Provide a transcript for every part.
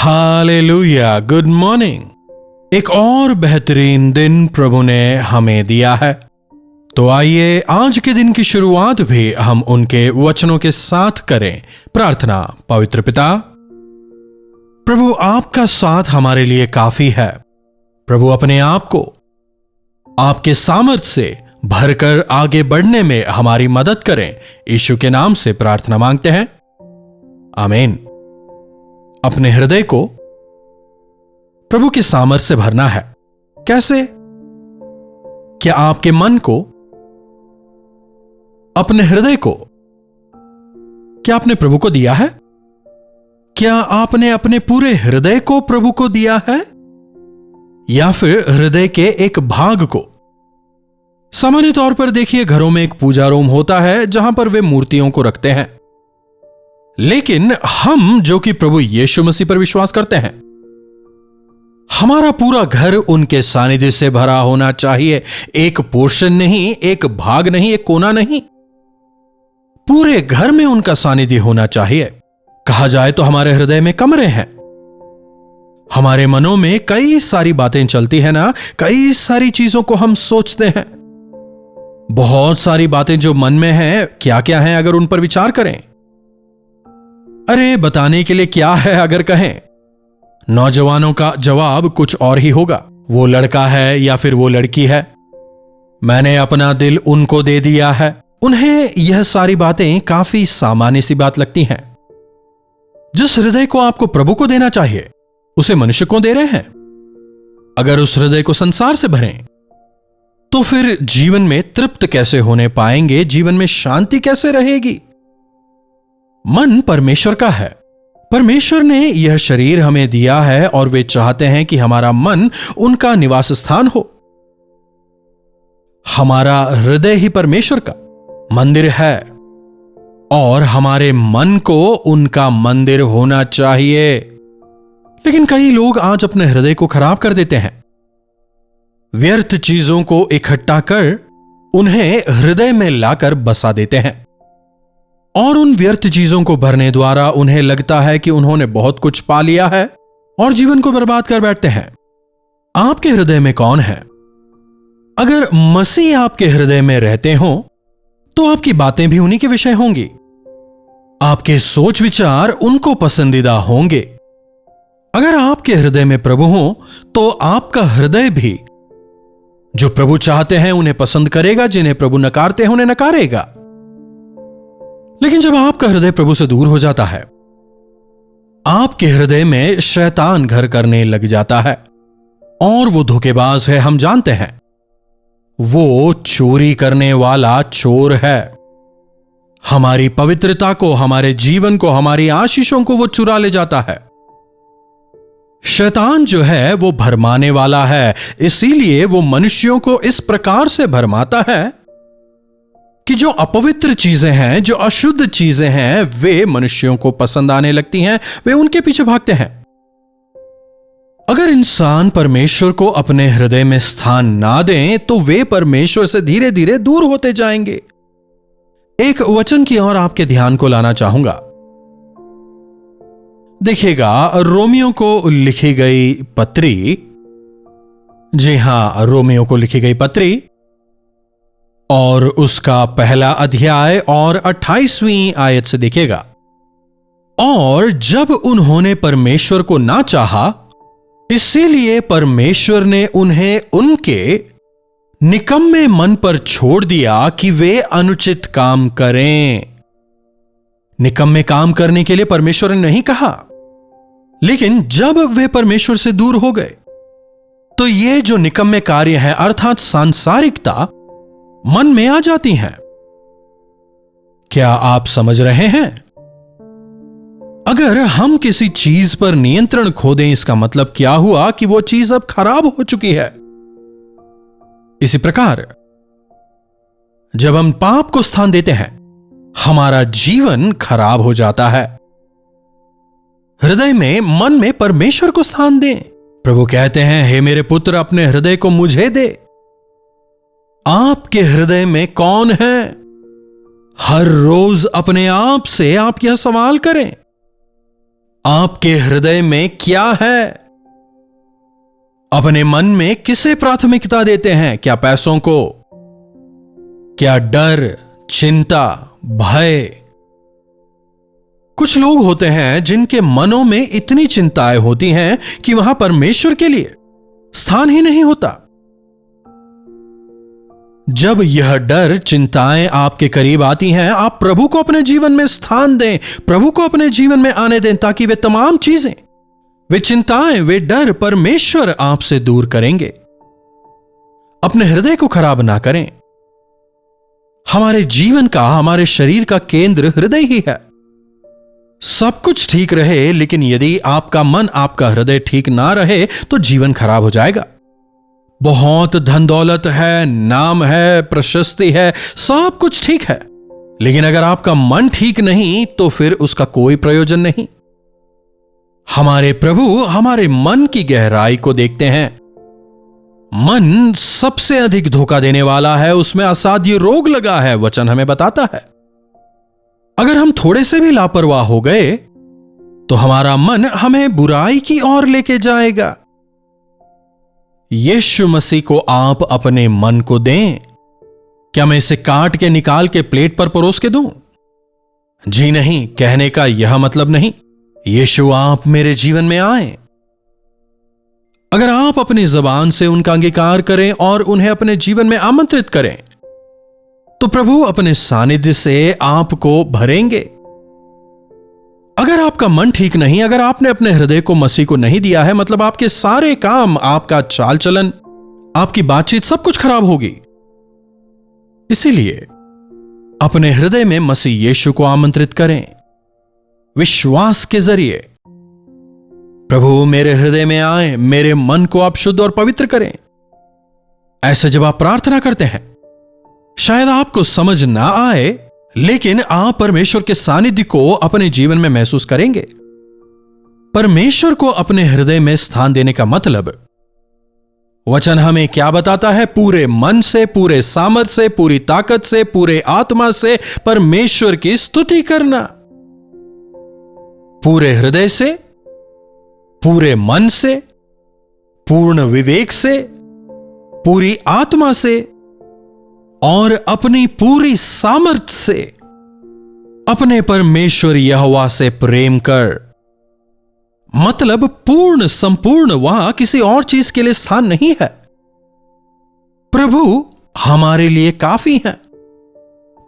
Hallelujah, good morning. एक और बेहतरीन दिन प्रभु ने हमें दिया है, तो आइए आज के दिन की शुरुआत भी हम उनके वचनों के साथ करें। प्रार्थना। पवित्र पिता, प्रभु आपका साथ हमारे लिए काफी है। प्रभु अपने आप को आपके सामर्थ्य से भरकर आगे बढ़ने में हमारी मदद करें। यीशु के नाम से प्रार्थना मांगते हैं, आमीन। अपने हृदय को प्रभु के सामर्थ्य से भरना है। कैसे? क्या आपके मन को, अपने हृदय को, क्या आपने प्रभु को दिया है? क्या आपने अपने पूरे हृदय को प्रभु को दिया है, या फिर हृदय के एक भाग को? सामान्य तौर पर देखिए, घरों में एक पूजा रूम होता है जहां पर वे मूर्तियों को रखते हैं, लेकिन हम जो कि प्रभु यीशु मसीह पर विश्वास करते हैं, हमारा पूरा घर उनके सानिध्य से भरा होना चाहिए। एक पोर्शन नहीं, एक भाग नहीं, एक कोना नहीं, पूरे घर में उनका सानिध्य होना चाहिए। कहा जाए तो हमारे हृदय में कमरे हैं, हमारे मनों में कई सारी बातें चलती है ना, कई सारी चीजों को हम सोचते हैं। बहुत सारी बातें जो मन में हैं, क्या क्या हैं अगर उन पर विचार करें? अरे बताने के लिए क्या है अगर कहें? नौजवानों का जवाब कुछ और ही होगा। वो लड़का है या फिर वो लड़की है, मैंने अपना दिल उनको दे दिया है। उन्हें यह सारी बातें काफी सामान्य सी बात लगती हैं। जिस हृदय को आपको प्रभु को देना चाहिए, उसे मनुष्य को दे रहे हैं। अगर उस हृदय को संसार से भरें, तो फिर जीवन में तृप्त कैसे होने पाएंगे? जीवन में शांति कैसे रहेगी? मन परमेश्वर का है। परमेश्वर ने यह शरीर हमें दिया है और वे चाहते हैं कि हमारा मन उनका निवास स्थान हो। हमारा हृदय ही परमेश्वर का मंदिर है और हमारे मन को उनका मंदिर होना चाहिए। लेकिन कई लोग आज अपने हृदय को खराब कर देते हैं। व्यर्थ चीजों को इकट्ठा कर उन्हें हृदय में लाकर बसा देते हैं, और उन व्यर्थ चीजों को भरने द्वारा उन्हें लगता है कि उन्होंने बहुत कुछ पा लिया है और जीवन को बर्बाद कर बैठते हैं। आपके हृदय में कौन है? अगर मसीह आपके हृदय में रहते हो, तो आपकी बातें भी उन्हीं के विषय होंगी, आपके सोच विचार उनको पसंदीदा होंगे। अगर आपके हृदय में प्रभु हो, तो आपका हृदय भी जो प्रभु चाहते हैं उन्हें पसंद करेगा, जिन्हें प्रभु नकारते हैं उन्हें नकारेगा। लेकिन जब आपका हृदय प्रभु से दूर हो जाता है, आपके हृदय में शैतान घर करने लग जाता है, और वो धोखेबाज है, हम जानते हैं। वो चोरी करने वाला चोर है। हमारी पवित्रता को, हमारे जीवन को, हमारी आशीषों को वो चुरा ले जाता है। शैतान जो है वो भरमाने वाला है, इसीलिए वो मनुष्यों को इस प्रकार से भरमाता है कि जो अपवित्र चीजें हैं, जो अशुद्ध चीजें हैं, वे मनुष्यों को पसंद आने लगती हैं, वे उनके पीछे भागते हैं। अगर इंसान परमेश्वर को अपने हृदय में स्थान ना दें, तो वे परमेश्वर से धीरे धीरे दूर होते जाएंगे। एक वचन की ओर आपके ध्यान को लाना चाहूंगा। देखिएगा, रोमियो को लिखी गई पत्री, जी हां, रोमियो को लिखी गई पत्री, और उसका पहला अध्याय और 28वीं आयत से देखिएगा। और जब उन्होंने परमेश्वर को ना चाहा, इसीलिए परमेश्वर ने उन्हें उनके निकम्मे मन पर छोड़ दिया कि वे अनुचित काम करें। निकम्मे काम करने के लिए परमेश्वर ने नहीं कहा, लेकिन जब वे परमेश्वर से दूर हो गए, तो ये जो निकम्मे कार्य हैं, अर्थात सांसारिकता, मन में आ जाती हैं। क्या आप समझ रहे हैं? अगर हम किसी चीज पर नियंत्रण खो दें, इसका मतलब क्या हुआ कि वो चीज अब खराब हो चुकी है। इसी प्रकार जब हम पाप को स्थान देते हैं, हमारा जीवन खराब हो जाता है। हृदय में, मन में परमेश्वर को स्थान दें। प्रभु कहते हैं, हे मेरे पुत्र, अपने हृदय को मुझे दे। आपके हृदय में कौन है? हर रोज अपने आप से आप यह सवाल करें, आपके हृदय में क्या है? अपने मन में किसे प्राथमिकता देते हैं? क्या पैसों को? क्या डर, चिंता, भय? कुछ लोग होते हैं जिनके मनों में इतनी चिंताएं होती हैं कि वहां परमेश्वर के लिए स्थान ही नहीं होता। जब यह डर, चिंताएं आपके करीब आती हैं, आप प्रभु को अपने जीवन में स्थान दें, प्रभु को अपने जीवन में आने दें, ताकि वे तमाम चीजें, वे चिंताएं, वे डर परमेश्वर आपसे दूर करेंगे। अपने हृदय को खराब ना करें। हमारे जीवन का, हमारे शरीर का केंद्र हृदय ही है। सब कुछ ठीक रहे, लेकिन यदि आपका मन, आपका हृदय ठीक ना रहे तो जीवन खराब हो जाएगा। बहुत धन दौलत है, नाम है, प्रशस्ति है, सब कुछ ठीक है, लेकिन अगर आपका मन ठीक नहीं तो फिर उसका कोई प्रयोजन नहीं। हमारे प्रभु हमारे मन की गहराई को देखते हैं। मन सबसे अधिक धोखा देने वाला है, उसमें असाध्य रोग लगा है, वचन हमें बताता है। अगर हम थोड़े से भी लापरवाह हो गए तो हमारा मन हमें बुराई की ओर लेके जाएगा। यीशु मसीह को आप अपने मन को दें। क्या मैं इसे काट के निकाल के प्लेट पर परोस के दूं? जी नहीं, कहने का यह मतलब नहीं। यीशु, आप मेरे जीवन में आए। अगर आप अपनी जबान से उनका अंगीकार करें और उन्हें अपने जीवन में आमंत्रित करें तो प्रभु अपने सानिध्य से आपको भरेंगे। अगर आपका मन ठीक नहीं, अगर आपने अपने हृदय को मसीह को नहीं दिया है, मतलब आपके सारे काम, आपका चाल चलन, आपकी बातचीत, सब कुछ खराब होगी। इसीलिए अपने हृदय में मसीह यीशु को आमंत्रित करें विश्वास के जरिए। प्रभु मेरे हृदय में आए, मेरे मन को आप शुद्ध और पवित्र करें। ऐसे जब आप प्रार्थना करते हैं, शायद आपको समझ ना आए, लेकिन आप परमेश्वर के सानिध्य को अपने जीवन में महसूस करेंगे। परमेश्वर को अपने हृदय में स्थान देने का मतलब, वचन हमें क्या बताता है? पूरे मन से, पूरे सामर्थ से, पूरी ताकत से, पूरे आत्मा से परमेश्वर की स्तुति करना। पूरे हृदय से, पूरे मन से, पूर्ण विवेक से, पूरी आत्मा से और अपनी पूरी सामर्थ से अपने परमेश्वर यहोवा से प्रेम कर। मतलब पूर्ण, संपूर्ण, वहां किसी और चीज के लिए स्थान नहीं है। प्रभु हमारे लिए काफी है।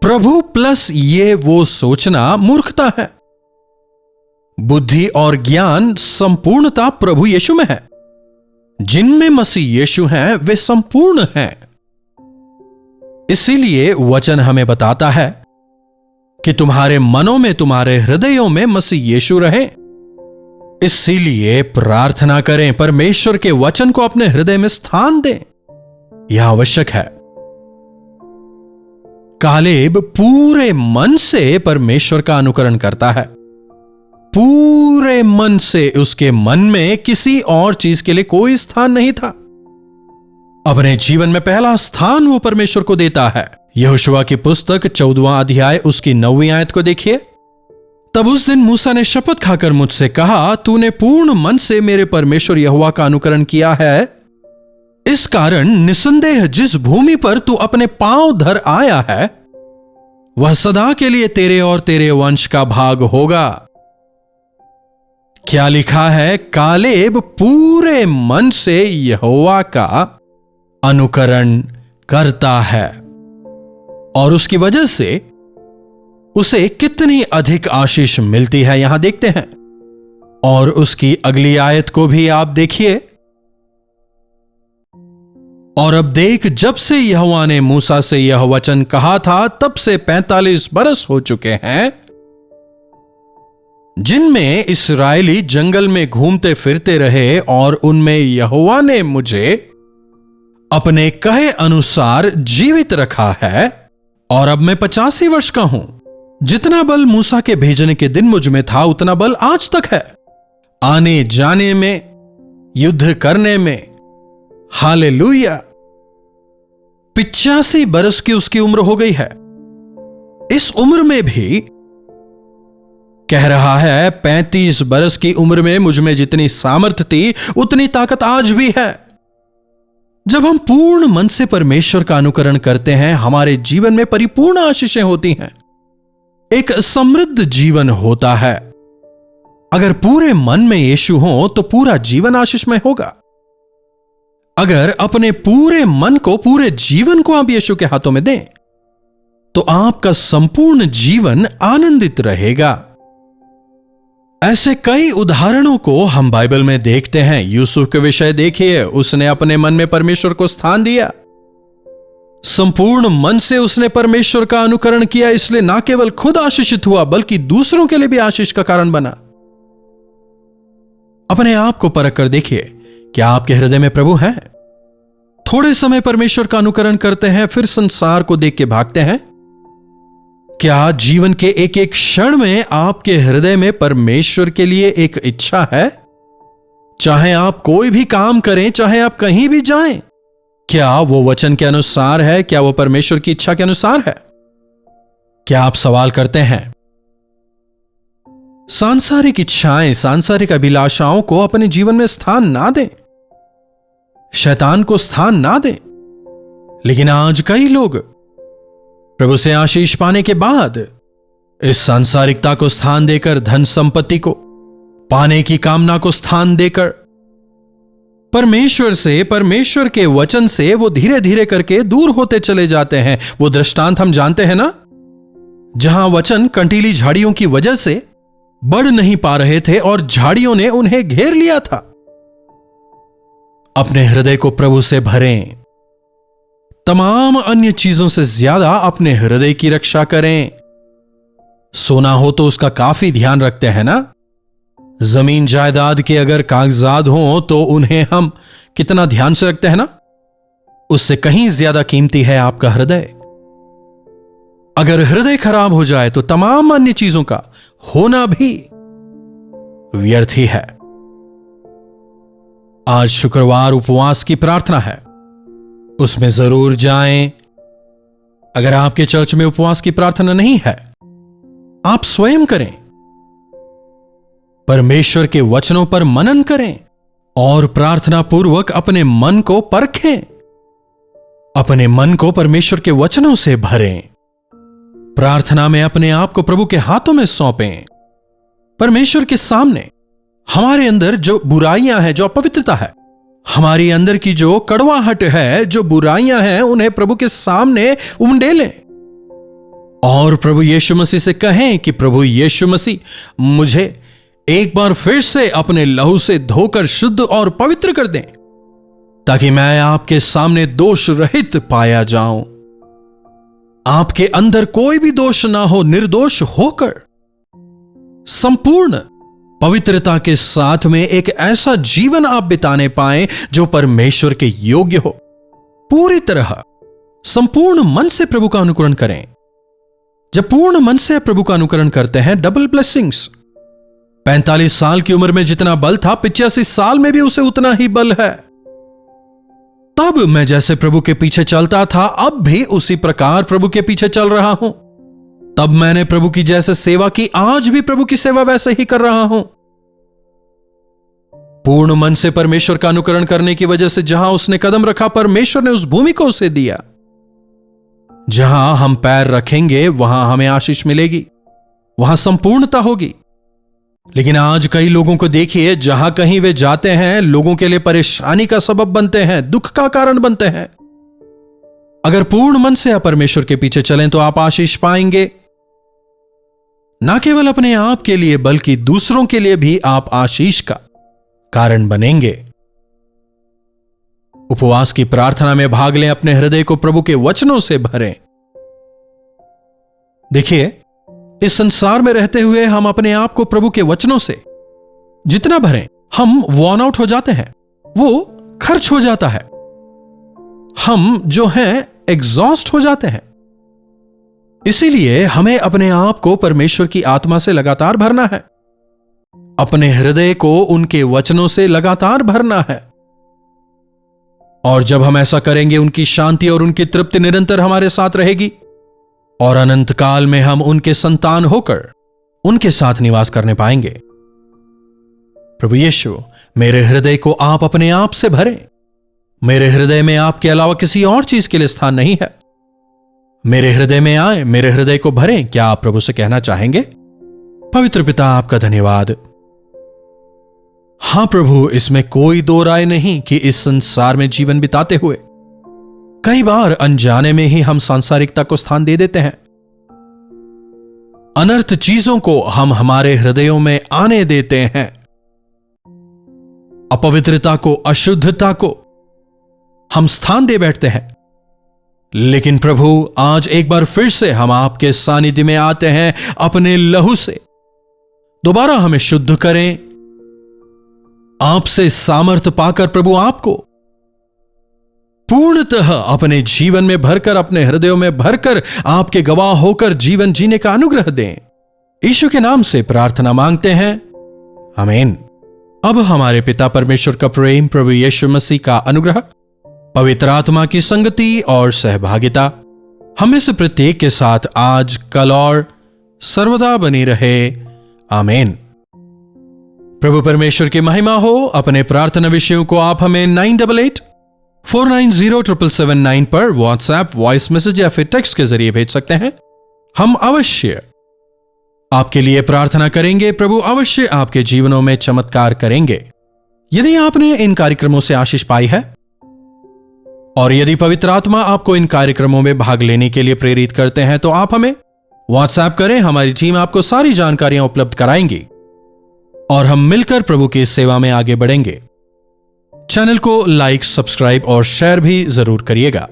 प्रभु प्लस ये वो सोचना मूर्खता है। बुद्धि और ज्ञान, संपूर्णता प्रभु यीशु में है। जिनमें मसीह यीशु हैं वे संपूर्ण हैं। इसीलिए वचन हमें बताता है कि तुम्हारे मनों में, तुम्हारे हृदयों में मसीह यीशु रहे। इसीलिए प्रार्थना करें, परमेश्वर के वचन को अपने हृदय में स्थान दें। यह आवश्यक है। कालेब पूरे मन से परमेश्वर का अनुकरण करता है। पूरे मन से। उसके मन में किसी और चीज के लिए कोई स्थान नहीं था। अपने जीवन में पहला स्थान वो परमेश्वर को देता है। यहोशुआ की पुस्तक 14वां अध्याय उसकी 9वीं आयत को देखिए। तब उस दिन मूसा ने शपथ खाकर मुझसे कहा, तूने पूर्ण मन से मेरे परमेश्वर यहोवा का अनुकरण किया है। इस कारण निसंदेह जिस भूमि पर तू अपने पांव धर आया है वह सदा के लिए तेरे और तेरे वंश का भाग होगा। क्या लिखा है? कालेब पूरे मन से यहोवा का अनुकरण करता है और उसकी वजह से उसे कितनी अधिक आशीष मिलती है यहां देखते हैं। और उसकी अगली आयत को भी आप देखिए। और अब देख, जब से यहोवा ने मूसा से यह वचन कहा था तब से 45 बरस हो चुके हैं, जिनमें इस्राएली जंगल में घूमते फिरते रहे और उनमें यहोवा ने मुझे अपने कहे अनुसार जीवित रखा है। और अब मैं 85 वर्ष का हूं। जितना बल मूसा के भेजने के दिन मुझ में था उतना बल आज तक है, आने जाने में, युद्ध करने में। हालेलुया। 85 बरस की उसकी उम्र हो गई है। इस उम्र में भी कह रहा है 35 बरस की उम्र में मुझ में जितनी सामर्थ्य थी उतनी ताकत आज भी है। जब हम पूर्ण मन से परमेश्वर का अनुकरण करते हैं, हमारे जीवन में परिपूर्ण आशीषें होती हैं, एक समृद्ध जीवन होता है। अगर पूरे मन में यीशु हो तो पूरा जीवन आशीषमय होगा। अगर अपने पूरे मन को, पूरे जीवन को आप यीशु के हाथों में दें तो आपका संपूर्ण जीवन आनंदित रहेगा। ऐसे कई उदाहरणों को हम बाइबल में देखते हैं। यूसुफ के विषय देखिए, उसने अपने मन में परमेश्वर को स्थान दिया, संपूर्ण मन से उसने परमेश्वर का अनुकरण किया, इसलिए ना केवल खुद आशीषित हुआ बल्कि दूसरों के लिए भी आशीष का कारण बना। अपने आप को परख कर देखिए, क्या आपके हृदय में प्रभु हैं? थोड़े समय परमेश्वर का अनुकरण करते हैं, फिर संसार को देख के भागते हैं। क्या जीवन के एक एक क्षण में आपके हृदय में परमेश्वर के लिए एक इच्छा है? चाहे आप कोई भी काम करें, चाहे आप कहीं भी जाएं, क्या वो वचन के अनुसार है? क्या वो परमेश्वर की इच्छा के अनुसार है? क्या आप सवाल करते हैं? सांसारिक इच्छाएं, सांसारिक अभिलाषाओं को अपने जीवन में स्थान ना दें, शैतान को स्थान ना दें। लेकिन आज कई लोग प्रभु से आशीष पाने के बाद इस सांसारिकता को स्थान देकर, धन संपत्ति को पाने की कामना को स्थान देकर, परमेश्वर से, परमेश्वर के वचन से वो धीरे धीरे करके दूर होते चले जाते हैं। वो दृष्टांत हम जानते हैं ना, जहां वचन कंटीली झाड़ियों की वजह से बढ़ नहीं पा रहे थे और झाड़ियों ने उन्हें घेर लिया था। अपने हृदय को प्रभु से भरें, तमाम अन्य चीजों से ज्यादा अपने हृदय की रक्षा करें। सोना हो तो उसका काफी ध्यान रखते हैं ना। जमीन जायदाद के अगर कागजात हों तो उन्हें हम कितना ध्यान से रखते हैं ना। उससे कहीं ज्यादा कीमती है आपका हृदय। अगर हृदय खराब हो जाए तो तमाम अन्य चीजों का होना भी व्यर्थ ही है। आज शुक्रवार उपवास की प्रार्थना है, उसमें जरूर जाएं। अगर आपके चर्च में उपवास की प्रार्थना नहीं है, आप स्वयं करें, परमेश्वर के वचनों पर मनन करें और प्रार्थना पूर्वक अपने मन को परखें, अपने मन को परमेश्वर के वचनों से भरें। प्रार्थना में अपने आप को प्रभु के हाथों में सौंपें। परमेश्वर के सामने हमारे अंदर जो बुराइयां हैं, जो अपवित्रता है, हमारी अंदर की जो कड़वाहट है, जो बुराइयां हैं, उन्हें प्रभु के सामने उंडेलें और प्रभु यीशु मसीह से कहें कि प्रभु यीशु मसीह, मुझे एक बार फिर से अपने लहू से धोकर शुद्ध और पवित्र कर दें, ताकि मैं आपके सामने दोष रहित पाया जाऊं। आपके अंदर कोई भी दोष ना हो, निर्दोष होकर संपूर्ण पवित्रता के साथ में एक ऐसा जीवन आप बिताने पाएं जो परमेश्वर के योग्य हो। पूरी तरह संपूर्ण मन से प्रभु का अनुकरण करें। जब पूर्ण मन से प्रभु का अनुकरण करते हैं, डबल ब्लेसिंग्स। 45 साल की उम्र में जितना बल था, 85 साल में भी उसे उतना ही बल है। तब मैं जैसे प्रभु के पीछे चलता था, अब भी उसी प्रकार प्रभु के पीछे चल रहा हूं। तब मैंने प्रभु की जैसे सेवा की, आज भी प्रभु की सेवा वैसे ही कर रहा हूं। पूर्ण मन से परमेश्वर का अनुकरण करने की वजह से जहां उसने कदम रखा, परमेश्वर ने उस भूमि को उसे दिया। जहां हम पैर रखेंगे वहां हमें आशीष मिलेगी, वहां संपूर्णता होगी। लेकिन आज कई लोगों को देखिए, जहां कहीं वे जाते हैं, लोगों के लिए परेशानी का सबब बनते हैं, दुख का कारण बनते हैं। अगर पूर्ण मन से आप परमेश्वर के पीछे चलें तो आप आशीष पाएंगे। ना केवल अपने आप के लिए बल्कि दूसरों के लिए भी आप आशीष का कारण बनेंगे। उपवास की प्रार्थना में भाग लें, अपने हृदय को प्रभु के वचनों से भरें। देखिए, इस संसार में रहते हुए हम अपने आप को प्रभु के वचनों से जितना भरें, हम वॉर्न आउट हो जाते हैं, वो खर्च हो जाता है, हम जो हैं एग्जॉस्ट हो जाते हैं। इसीलिए हमें अपने आप को परमेश्वर की आत्मा से लगातार भरना है, अपने हृदय को उनके वचनों से लगातार भरना है। और जब हम ऐसा करेंगे, उनकी शांति और उनकी तृप्ति निरंतर हमारे साथ रहेगी और अनंत काल में हम उनके संतान होकर उनके साथ निवास करने पाएंगे। प्रभु यीशु, मेरे हृदय को आप अपने आप से भरें। मेरे हृदय में आपके अलावा किसी और चीज के लिए स्थान नहीं है। मेरे हृदय में आए, मेरे हृदय को भरें। क्या आप प्रभु से कहना चाहेंगे? पवित्र पिता, आपका धन्यवाद। हां प्रभु, इसमें कोई दो राय नहीं कि इस संसार में जीवन बिताते हुए कई बार अनजाने में ही हम सांसारिकता को स्थान दे देते हैं। अनर्थ चीजों को हम हमारे हृदयों में आने देते हैं। अपवित्रता को, अशुद्धता को हम स्थान दे बैठते हैं। लेकिन प्रभु, आज एक बार फिर से हम आपके सानिध्य में आते हैं। अपने लहू से दोबारा हमें शुद्ध करें। आपसे सामर्थ्य पाकर प्रभु आपको पूर्णतः अपने जीवन में भरकर, अपने हृदयों में भरकर आपके गवाह होकर जीवन जीने का अनुग्रह दें। यीशु के नाम से प्रार्थना मांगते हैं, आमीन। अब हमारे पिता परमेश्वर का प्रेम, प्रभु यीशु मसीह का अनुग्रह, पवित्र आत्मा की संगति और सहभागिता हम में से प्रत्येक के साथ आज, कल और सर्वदा बनी रहे, आमीन। प्रभु परमेश्वर की महिमा हो। अपने प्रार्थना विषयों को आप हमें 9884907779 पर व्हाट्सएप, वॉइस मैसेज या फिर टेक्स्ट के जरिए भेज सकते हैं। हम अवश्य आपके लिए प्रार्थना करेंगे। प्रभु अवश्य आपके जीवनों में चमत्कार करेंगे। यदि आपने इन कार्यक्रमों से आशीष पाई है और यदि पवित्र आत्मा आपको इन कार्यक्रमों में भाग लेने के लिए प्रेरित करते हैं, तो आप हमें व्हाट्सएप करें। हमारी टीम आपको सारी जानकारियां उपलब्ध कराएंगी और हम मिलकर प्रभु की सेवा में आगे बढ़ेंगे। चैनल को लाइक, सब्सक्राइब और शेयर भी जरूर करिएगा।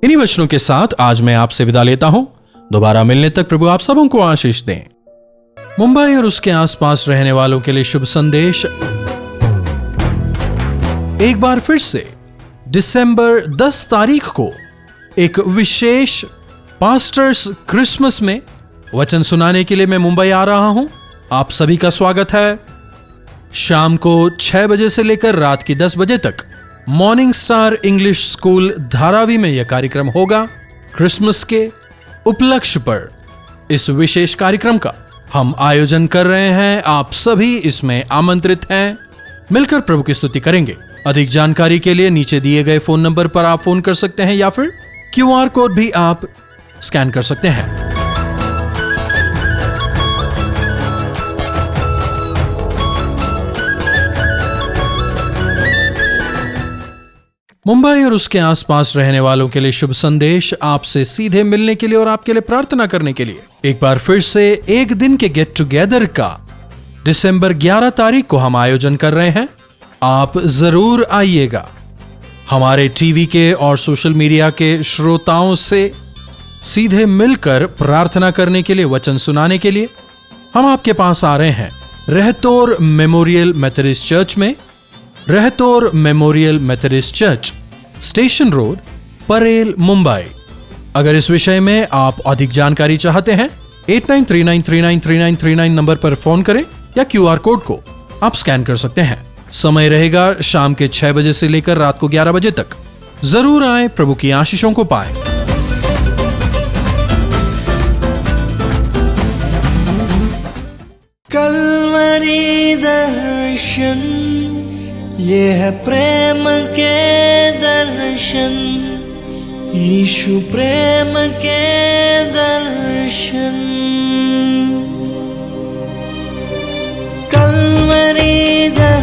इन्हीं वचनों के साथ आज मैं आपसे विदा लेता हूं। दोबारा मिलने तक प्रभु आप सबों को आशीष दें। मुंबई और उसके आसपास रहने वालों के लिए शुभ संदेश। एक बार फिर से दिसंबर 10 तारीख को एक विशेष पास्टर्स क्रिसमस में वचन सुनाने के लिए मैं मुंबई आ रहा हूं। आप सभी का स्वागत है। शाम को 6 बजे से लेकर रात की 10 बजे तक morning star English school Dharavi में यह कार्यक्रम होगा। क्रिसमस के उपलक्ष्य पर इस विशेष कार्यक्रम का हम आयोजन कर रहे हैं। आप सभी इसमें आमंत्रित हैं। मिलकर प्रभु की स्तुति करेंगे। अधिक जानकारी के लिए नीचे दिए गए फोन नंबर पर आप फोन कर सकते हैं या फिर QR कोड भी आप स्कैन कर सकते हैं। मुंबई और उसके आसपास रहने वालों के लिए शुभ संदेश। आपसे सीधे मिलने के लिए और आपके लिए प्रार्थना करने के लिए एक बार फिर से एक दिन के गेट टुगेदर का दिसंबर 11 तारीख को हम आयोजन कर रहे हैं। आप जरूर आइएगा। हमारे टीवी के और सोशल मीडिया के श्रोताओं से सीधे मिलकर प्रार्थना करने के लिए, वचन सुनाने के लिए हम आपके पास आ रहे हैं। रहतौर मेमोरियल मेथोडिस्ट चर्च में, रहतौर memorial Methodist church, station road, Parel, Mumbai. अगर इस विषय में आप अधिक जानकारी चाहते हैं 8939393939 नंबर पर फोन करें या QR कोड को आप स्कैन कर सकते हैं। समय रहेगा शाम के 6 बजे से लेकर रात को 11 बजे तक। जरूर आए, प्रभु की आशीषों को पाएं। कलवरी दर्शन, ये है प्रेम के दर्शन, यीशु प्रेम के दर्शन। कलवरी दर्शन,